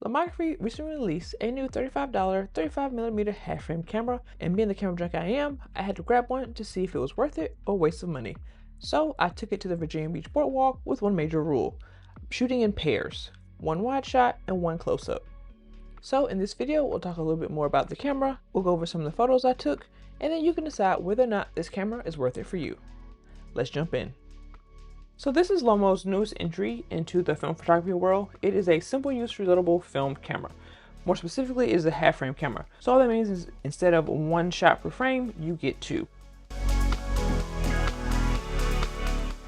Lomography recently released a new $35 35mm half frame camera, and being the camera junk I am, I had to grab one to see if it was worth it or a waste of money. So I took it to the Virginia Beach boardwalk with one major rule: shooting in pairs, one wide shot and one close up. So in this video, we'll talk a little bit more about the camera, we'll go over some of the photos I took, and then you can decide whether or not this camera is worth it for you. Let's jump in. So this is Lomo's newest entry into the film photography world. It is a simple use reloadable film camera. More specifically, it is a half frame camera. So all that means is instead of one shot per frame, you get two.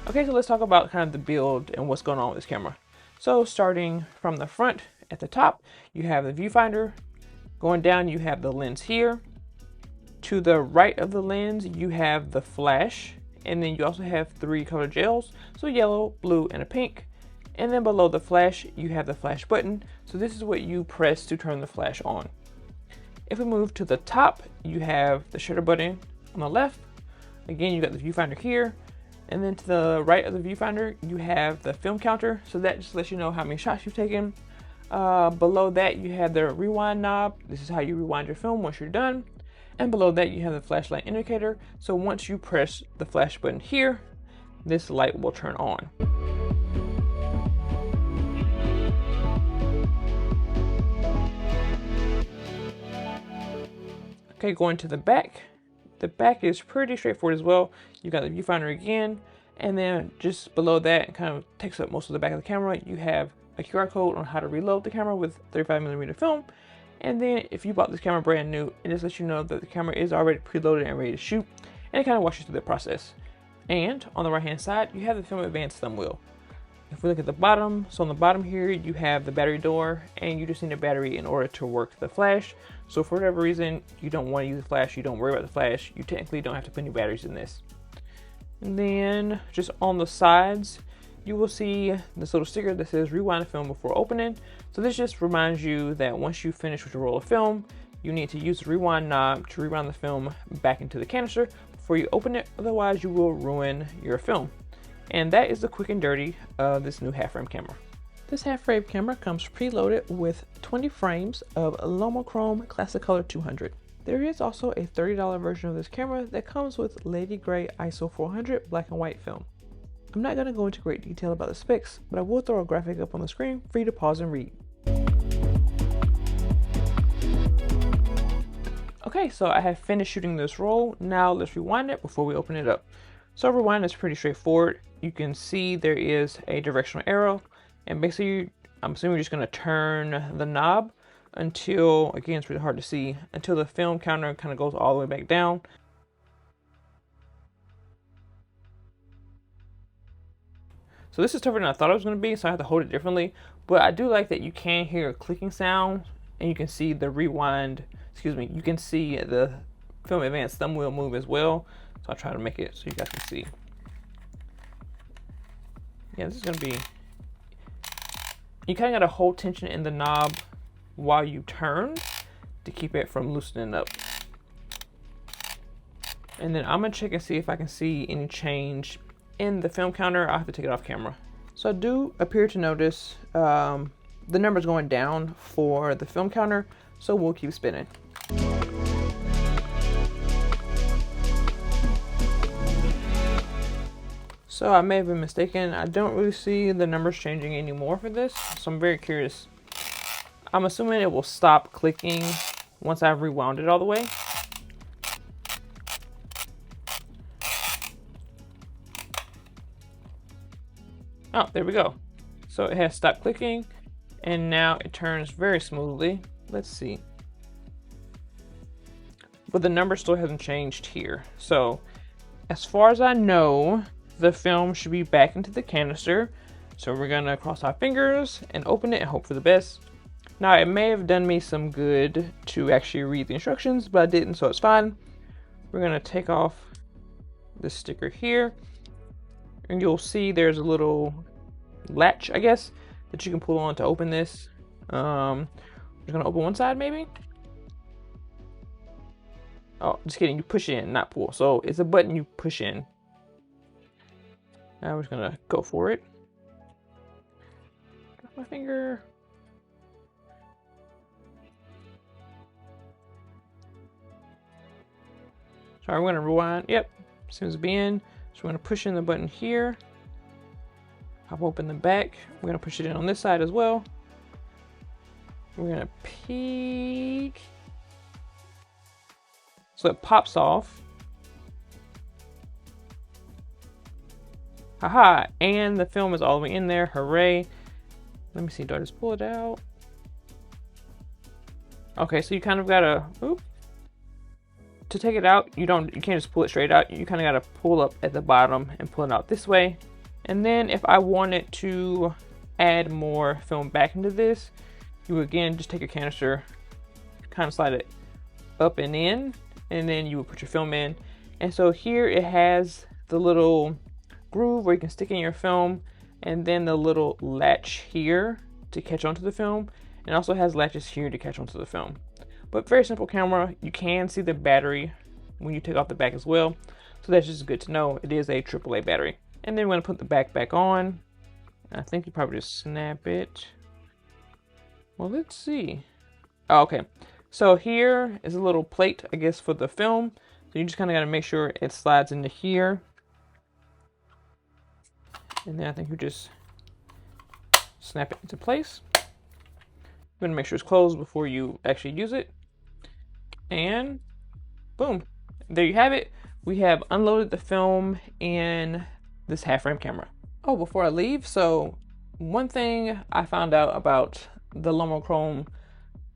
Okay, so let's talk about kind of the build and what's going on with this camera. So starting from the front at the top, you have the viewfinder. Going down, you have the lens here. To the right of the lens, you have the flash. And then you also have three color gels, so yellow, blue, and a pink. And then below the flash, you have the flash button. So this is what you press to turn the flash on. If we move to the top, you have the shutter button on the left. Again, you got the viewfinder here. And then to the right of the viewfinder, you have the film counter. So that just lets you know how many shots you've taken. Below that, you have the rewind knob. This is how you rewind your film once you're done. And below that, you have the flashlight indicator. So once you press the flash button here, this light will turn on. Okay, going to the back. The back is pretty straightforward as well. You got the viewfinder again, and then just below that, it kind of takes up most of the back of the camera. You have a QR code on how to reload the camera with 35mm film. And then if you bought this camera brand new, it just lets you know that the camera is already preloaded and ready to shoot, and it kind of walks you through the process. And on the right hand side, you have the Film Advanced thumb wheel. If we look at the bottom, so on the bottom here, you have the battery door, and you just need a battery in order to work the flash. So for whatever reason, you don't want to use the flash, you don't worry about the flash, you technically don't have to put any batteries in this. And then just on the sides, you will see this little sticker that says rewind the film before opening. So this just reminds you that once you finish with your roll of film, you need to use the rewind knob to rewind the film back into the canister before you open it. Otherwise, you will ruin your film. And that is the quick and dirty of this new half frame camera. This half frame camera comes preloaded with 20 frames of LomoChrome Classic Color 200. There is also a $30 version of this camera that comes with Lady Grey ISO 400 black and white film. I'm not going to go into great detail about the specs, but I will throw a graphic up on the screen for you to pause and read. Okay, so I have finished shooting this roll. Now let's rewind it before we open it up. So rewind is pretty straightforward. You can see there is a directional arrow, and basically I'm assuming you're just going to turn the knob until, again, it's really hard to see, until the film counter kind of goes all the way back down. So this is tougher than I thought it was going to be, so I have to hold it differently. But I do like that you can hear a clicking sound, and you can see the rewind, you can see the Film Advanced thumb wheel move as well. So I'll try to make it so you guys can see. Yeah, this is going to be, you kind of got to hold tension in the knob while you turn to keep it from loosening up. And then I'm going to check and see if I can see any change in the film counter. I'll have to take it off camera. So I do appear to notice the numbers going down for the film counter, so we'll keep spinning. So I may have been mistaken. I don't really see the numbers changing anymore for this, so I'm very curious. I'm assuming it will stop clicking once I've rewound it all the way. Oh, there we go. So it has stopped clicking, and now it turns very smoothly. Let's see. But the number still hasn't changed here. So as far as I know, the film should be back into the canister. So we're gonna cross our fingers and open it and hope for the best. Now it may have done me some good to actually read the instructions, but I didn't, so it's fine. We're gonna take off this sticker here, and you'll see there's a little latch, I guess, that you can pull on to open this. We're gonna open one side maybe. Oh, just kidding, you push in, not pull. So it's a button you push in. Now we're just gonna go for it. Got my finger. So we're gonna rewind. Yep, seems to be in. So we're gonna push in the button here. Pop open the back. We're gonna push it in on this side as well. We're gonna peek. So it pops off. Haha, and the film is all the way in there. Hooray. Let me see, do I just pull it out? Okay, so you kind of gotta, oop. To take it out, you can't just pull it straight out. You kind of gotta pull up at the bottom and pull it out this way. And then if I wanted to add more film back into this, you would again just take a canister, kind of slide it up and in, and then you would put your film in. And so here it has the little groove where you can stick in your film, and then the little latch here to catch onto the film, and also has latches here to catch onto the film. But very simple camera. You can see the battery when you take off the back as well, so that's just good to know. It is a AAA battery. And then we're gonna put the back on. I think you probably just snap it. Well, let's see. Oh, okay, so here is a little plate, I guess, for the film. So you just kind of got to make sure it slides into here. And then I think you just snap it into place. You're gonna make sure it's closed before you actually use it. And boom, there you have it. We have unloaded the film in this half frame camera. Oh, before I leave, so one thing I found out about the LomoChrome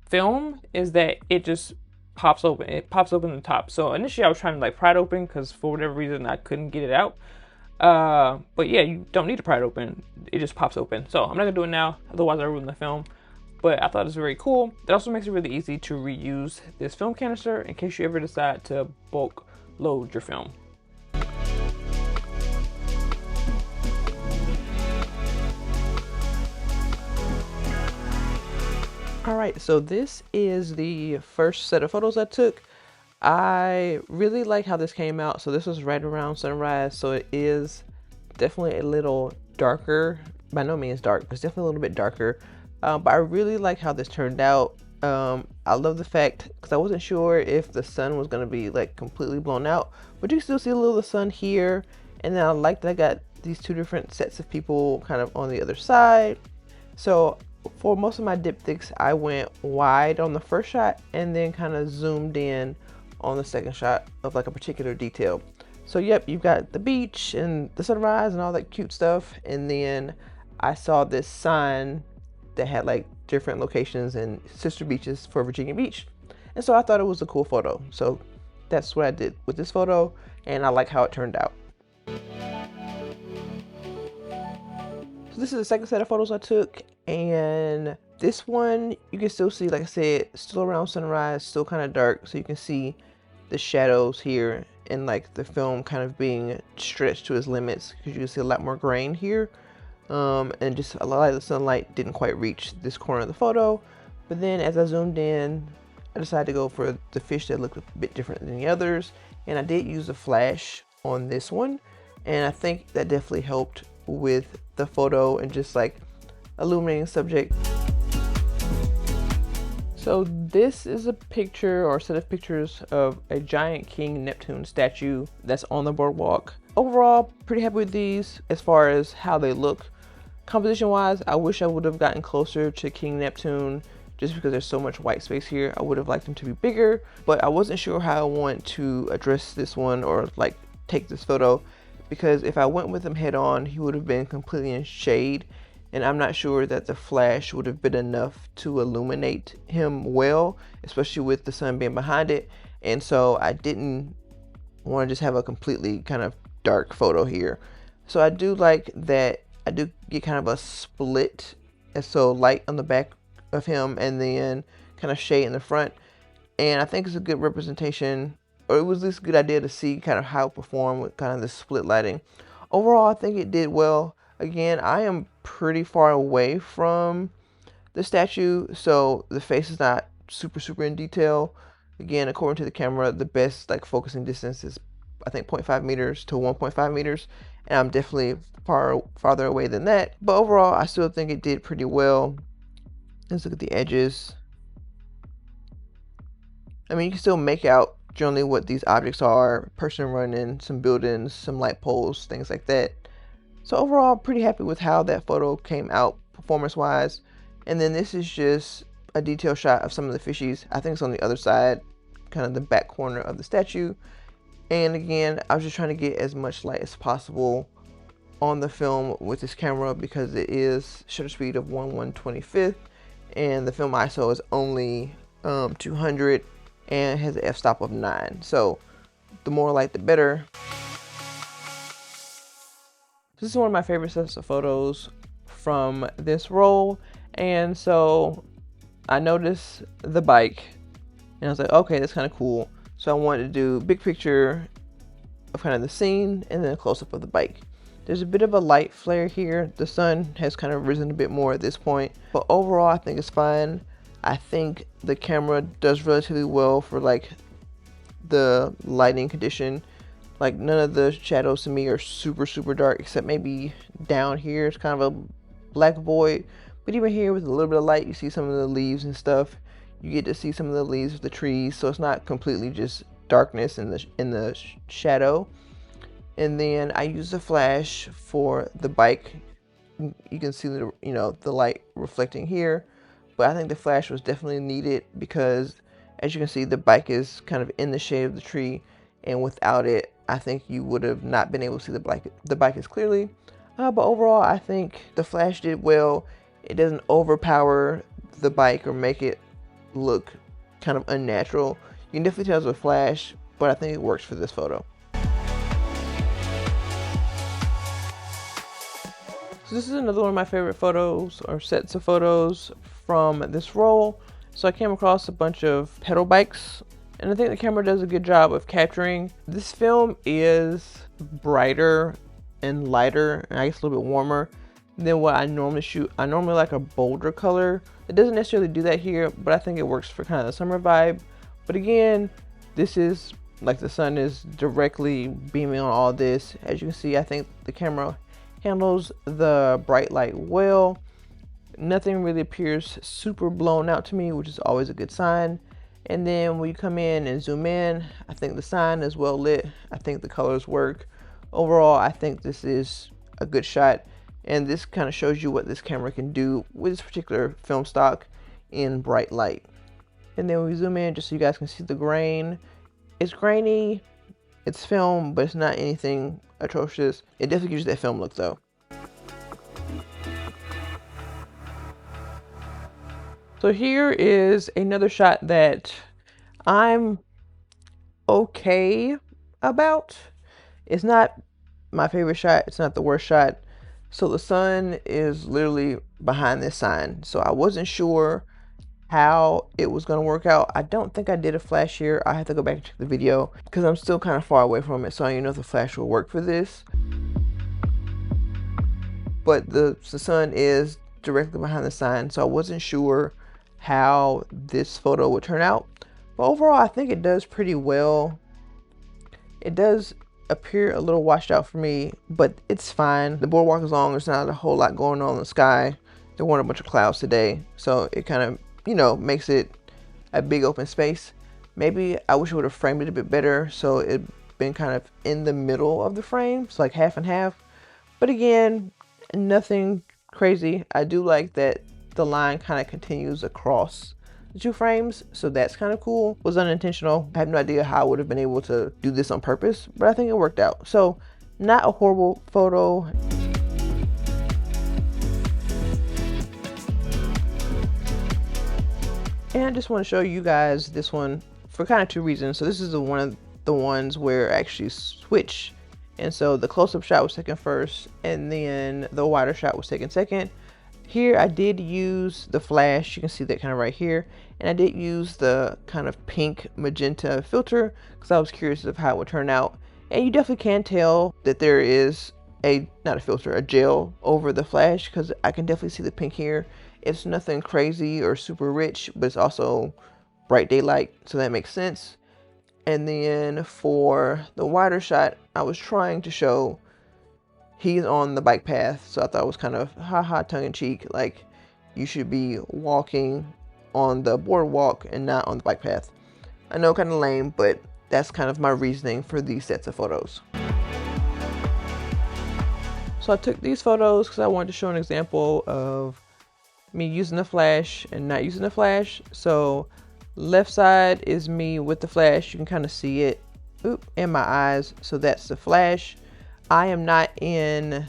Film is that it just pops open. It pops open the top. So initially I was trying to like pry it open because for whatever reason I couldn't get it out. But yeah, you don't need to pry it open. It just pops open. So I'm not gonna do it now, otherwise I ruin the film. But I thought it was very cool. It also makes it really easy to reuse this film canister in case you ever decide to bulk load your film. Alright, so this is the first set of photos I took. I really like how this came out. So this was right around sunrise, so it is definitely a little darker. By no means dark, but it's definitely a little bit darker. But I really like how this turned out. I love the fact, because I wasn't sure if the sun was going to be like completely blown out, but you can still see a little of the sun here. And then I like that I got these two different sets of people kind of on the other side. So for most of my diptychs, I went wide on the first shot and then kind of zoomed in on the second shot of like a particular detail. So yep, you've got the beach and the sunrise and all that cute stuff. And then I saw this sign that had like different locations and sister beaches for Virginia Beach. And so I thought it was a cool photo. So that's what I did with this photo, and I like how it turned out. So this is the second set of photos I took, and this one you can still see, like I said, still around sunrise, still kind of dark, so you can see the shadows here and like the film kind of being stretched to its limits, because you can see a lot more grain here. And just a lot of the sunlight didn't quite reach this corner of the photo. But then as I zoomed in, I decided to go for the fish that looked a bit different than the others, and I did use a flash on this one, and I think that definitely helped with the photo and just like illuminating the subject. So this is a picture or set of pictures of a giant King Neptune statue that's on the boardwalk. Overall, pretty happy with these as far as how they look. Composition wise, I wish I would have gotten closer to King Neptune just because there's so much white space here. I would have liked them to be bigger, but I wasn't sure how I want to address this one or like take this photo, because if I went with him head on, he would have been completely in shade, and I'm not sure that the flash would have been enough to illuminate him well, especially with the sun being behind it. And so I didn't want to just have a completely kind of dark photo here. So I do like that I do get kind of a split, and so light on the back of him and then kind of shade in the front. And I think it's a good representation, or it was this good idea to see kind of how it performed with kind of the split lighting. Overall, I think it did well. Again, I am pretty far away from the statue, so the face is not super in detail. Again, according to the camera, the best like focusing distance is I think 0.5 meters to 1.5 meters, and I'm definitely farther away than that. But overall, I still think it did pretty well. Let's look at the edges. I mean, you can still make out generally what these objects are: person running, some buildings, some light poles, things like that. So overall, pretty happy with how that photo came out performance wise. And then this is just a detail shot of some of the fishies. I think it's on the other side, kind of the back corner of the statue. And again, I was just trying to get as much light as possible on the film with this camera because it is shutter speed of 1/125th, and the film ISO is only 200 and has an f-stop of 9. So the more light, the better. This is one of my favorite sets of photos from this roll, and so I noticed the bike and I was like, okay, that's kind of cool. So I wanted to do big picture of kind of the scene and then a close-up of the bike. There's a bit of a light flare here. The sun has kind of risen a bit more at this point, but overall I think it's fine. I think the camera does relatively well for like the lighting condition. Like none of the shadows to me are super dark, except maybe down here it's kind of a black void. But even here with a little bit of light, you see some of the leaves and stuff. You get to see some of the leaves of the trees, so it's not completely just darkness in the shadow. And then I use the flash for the bike. You can see the the light reflecting here, but I think the flash was definitely needed because, as you can see, the bike is kind of in the shade of the tree, and without it, I think you would have not been able to see the bike as clearly. But overall, I think the flash did well. It doesn't overpower the bike or make it look kind of unnatural. You can definitely tell it's a flash, but I think it works for this photo. So this is another one of my favorite photos or sets of photos from this roll. So I came across a bunch of pedal bikes, and I think the camera does a good job of capturing. This film is brighter and lighter, and I guess a little bit warmer than what I normally shoot. I normally like a bolder color. It doesn't necessarily do that here, but I think it works for kind of the summer vibe. But again, this is like the sun is directly beaming on all this. As you can see, I think the camera handles the bright light well. Nothing really appears super blown out to me, which is always a good sign. And then when you come in and zoom in, I think the sign is well lit. I think the colors work. Overall, I think this is a good shot, and this kind of shows you what this camera can do with this particular film stock in bright light. And then we zoom in just so you guys can see the grain. It's grainy, it's film, but it's not anything atrocious. It definitely gives you that film look though. So here is another shot that I'm okay about. It's not my favorite shot, it's not the worst shot. So the sun is literally behind this sign, so I wasn't sure how it was going to work out. I don't think I did a flash here. I have to go back and check the video because I'm still kind of far away from it, so I don't even know if the flash will work for this. But the sun is directly behind the sign, so I wasn't sure how this photo would turn out. But overall, I think it does pretty well. It does appear a little washed out for me, but it's fine. The boardwalk is long. There's not a whole lot going on in the sky. There weren't a bunch of clouds today, so it kind of makes it a big open space. Maybe I wish I would have framed it a bit better so it'd been kind of in the middle of the frame, so like half and half. But again, nothing crazy. I do like that the line kind of continues across the two frames, so that's kind of cool. It was unintentional. I have no idea how I would have been able to do this on purpose, but I think it worked out. So not a horrible photo. And I just want to show you guys this one for kind of two reasons. So this is one of the ones where I actually switch, and so the close-up shot was taken first and then the wider shot was taken second. Here I did use the flash, you can see that kind of right here, and I did use the kind of pink magenta filter because I was curious of how it would turn out. And you definitely can tell that there is not a filter, a gel over the flash, because I can definitely see the pink here. It's nothing crazy or super rich, but it's also bright daylight, so that makes sense. And then for the wider shot, I was trying to show he's on the bike path, so I thought it was kind of haha tongue-in-cheek, like you should be walking on the boardwalk and not on the bike path. I know, kind of lame, but that's kind of my reasoning for these sets of photos. So I took these photos because I wanted to show an example of me using the flash and not using the flash. So left side is me with the flash. You can kind of see it in my eyes. So that's the flash. I am not in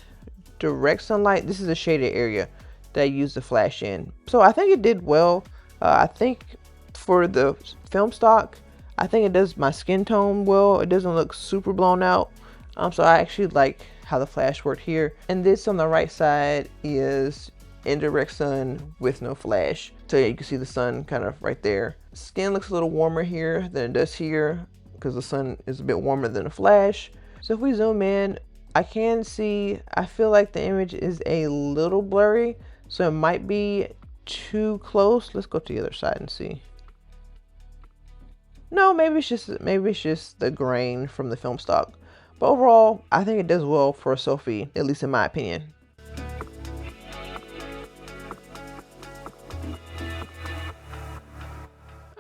direct sunlight. This is a shaded area that I used the flash in. So I think it did well. I think for the film stock, I think it does my skin tone well. It doesn't look super blown out. So I actually like how the flash worked here. And this on the right side is indirect sun with no flash. So yeah, you can see the sun kind of right there. Skin looks a little warmer here than it does here because the sun is a bit warmer than the flash. So if we zoom in, I can see, I feel like the image is a little blurry. So it might be too close. Let's go to the other side and see. No, maybe it's just the grain from the film stock. But overall, I think it does well for a selfie, at least in my opinion.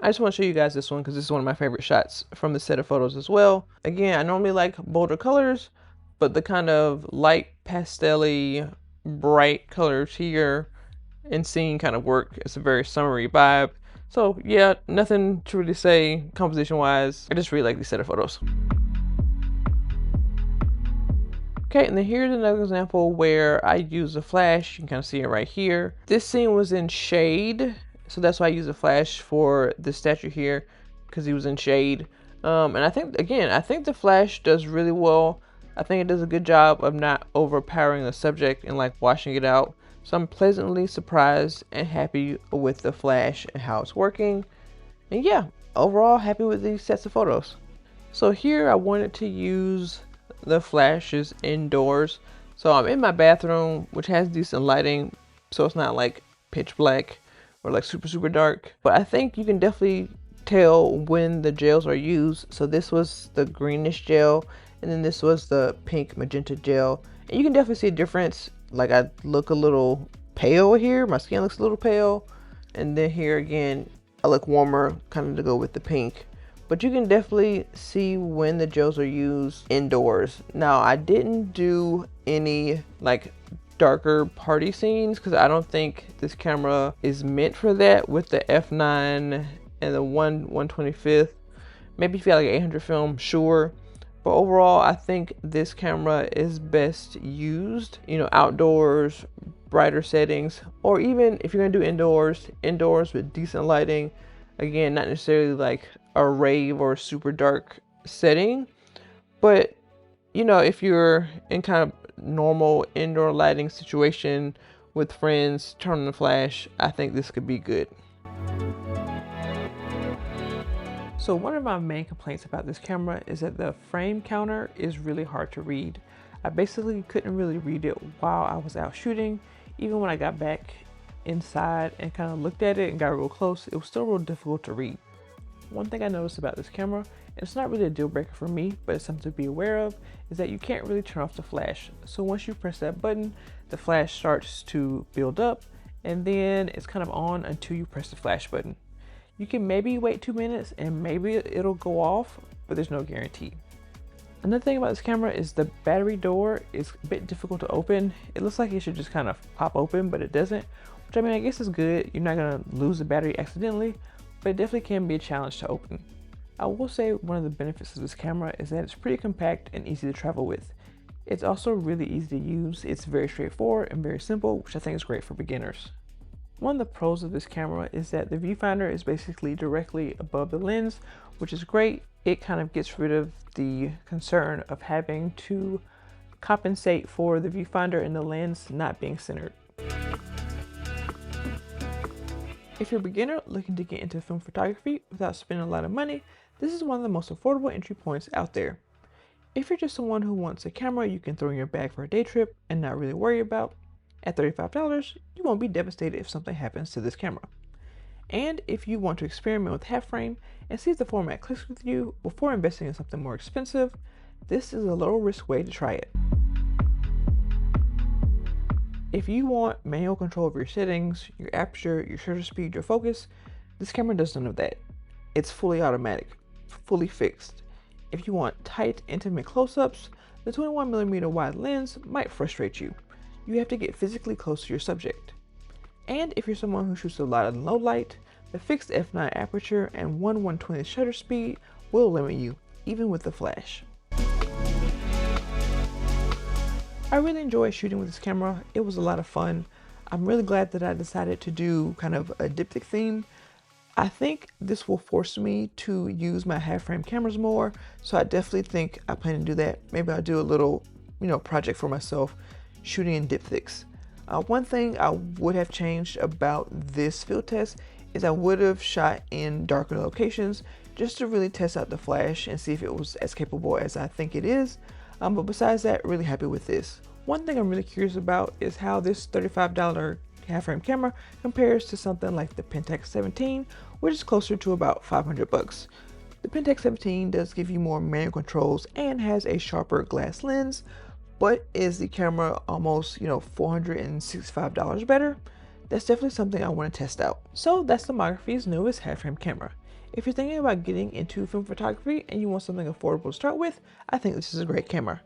I just want to show you guys this one because this is one of my favorite shots from the set of photos as well. Again, I normally like bolder colors, but the kind of light pastel-y, bright colors here and scene kind of work. It's a very summery vibe. So yeah, nothing to really say composition wise. I just really like these set of photos. Okay, and then here's another example where I use a flash. You can kind of see it right here. This scene was in shade, so that's why I use a flash for the statue here, because he was in shade. And I think, again, I think the flash does really well. I think it does a good job of not overpowering the subject and like washing it out. So I'm pleasantly surprised and happy with the flash and how it's working. And yeah, overall happy with these sets of photos. So here I wanted to use the flashes indoors. So I'm in my bathroom, which has decent lighting, so it's not like pitch black or like super dark. But I think you can definitely tell when the gels are used. So this was the greenish gel, and then this was the pink magenta gel. And you can definitely see a difference. Like I look a little pale here, my skin looks a little pale. And then here again, I look warmer, kind of to go with the pink. But you can definitely see when the gels are used indoors. Now, I didn't do any like darker party scenes because I don't think this camera is meant for that with the f9 and the 1/125th. Maybe if you have like 800 film, sure. But overall, I think this camera is best used, you know, outdoors, brighter settings, or even if you're gonna do indoors with decent lighting. Again, not necessarily like a rave or a super dark setting, but you know, if you're in kind of normal indoor lighting situation with friends, turn on the flash, I think this could be good. So one of my main complaints about this camera is that the frame counter is really hard to read. I basically couldn't really read it while I was out shooting. Even when I got back inside and kind of looked at it and got real close, it was still real difficult to read. One thing I noticed about this camera, and it's not really a deal breaker for me, but it's something to be aware of, is that you can't really turn off the flash. So once you press that button, the flash starts to build up, and then it's kind of on until you press the flash button. You can maybe wait 2 minutes and maybe it'll go off, but there's no guarantee. Another thing about this camera is the battery door is a bit difficult to open. It looks like it should just kind of pop open, but it doesn't, which I mean, I guess is good. You're not gonna lose the battery accidentally, but it definitely can be a challenge to open. I will say one of the benefits of this camera is that it's pretty compact and easy to travel with. It's also really easy to use. It's very straightforward and very simple, which I think is great for beginners. One of the pros of this camera is that the viewfinder is basically directly above the lens, which is great. It kind of gets rid of the concern of having to compensate for the viewfinder and the lens not being centered. If you're a beginner looking to get into film photography without spending a lot of money, this is one of the most affordable entry points out there. If you're just someone who wants a camera you can throw in your bag for a day trip and not really worry about, at $35, you won't be devastated if something happens to this camera. And if you want to experiment with half frame and see if the format clicks with you before investing in something more expensive, this is a low risk way to try it. If you want manual control of your settings, your aperture, your shutter speed, your focus, this camera does none of that. It's fully automatic, fully fixed. If you want tight, intimate close-ups, the 21mm wide lens might frustrate you. You have to get physically close to your subject. And if you're someone who shoots a lot in low light, the fixed f9 aperture and 1/120th shutter speed will limit you, even with the flash. I really enjoy shooting with this camera. It was a lot of fun. I'm really glad that I decided to do kind of a diptych theme. I think this will force me to use my half frame cameras more, so I definitely think I plan to do that. Maybe I'll do a little, project for myself, shooting in diptychs. One thing I would have changed about this field test is I would have shot in darker locations just to really test out the flash and see if it was as capable as I think it is. But besides that, really happy with this. One thing I'm really curious about is how this $35 half frame camera compares to something like the Pentax 17, which is closer to about 500 bucks. The Pentax 17 does give you more manual controls and has a sharper glass lens, but is the camera almost, $465 better? That's definitely something I want to test out. So that's Lomography's newest half frame camera. If you're thinking about getting into film photography and you want something affordable to start with, I think this is a great camera.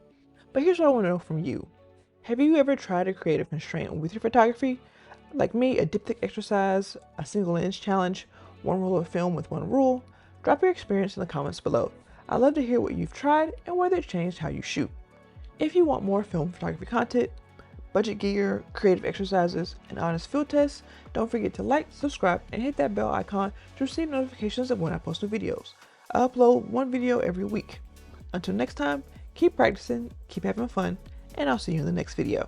But here's what I want to know from you. Have you ever tried a creative constraint with your photography? Like me, a diptych exercise, a single lens challenge, one roll of film with one rule? Drop your experience in the comments below. I'd love to hear what you've tried and whether it changed how you shoot. If you want more film photography content, budget gear, creative exercises, and honest field tests, don't forget to like, subscribe, and hit that bell icon to receive notifications of when I post new videos. I upload one video every week. Until next time, keep practicing, keep having fun, and I'll see you in the next video.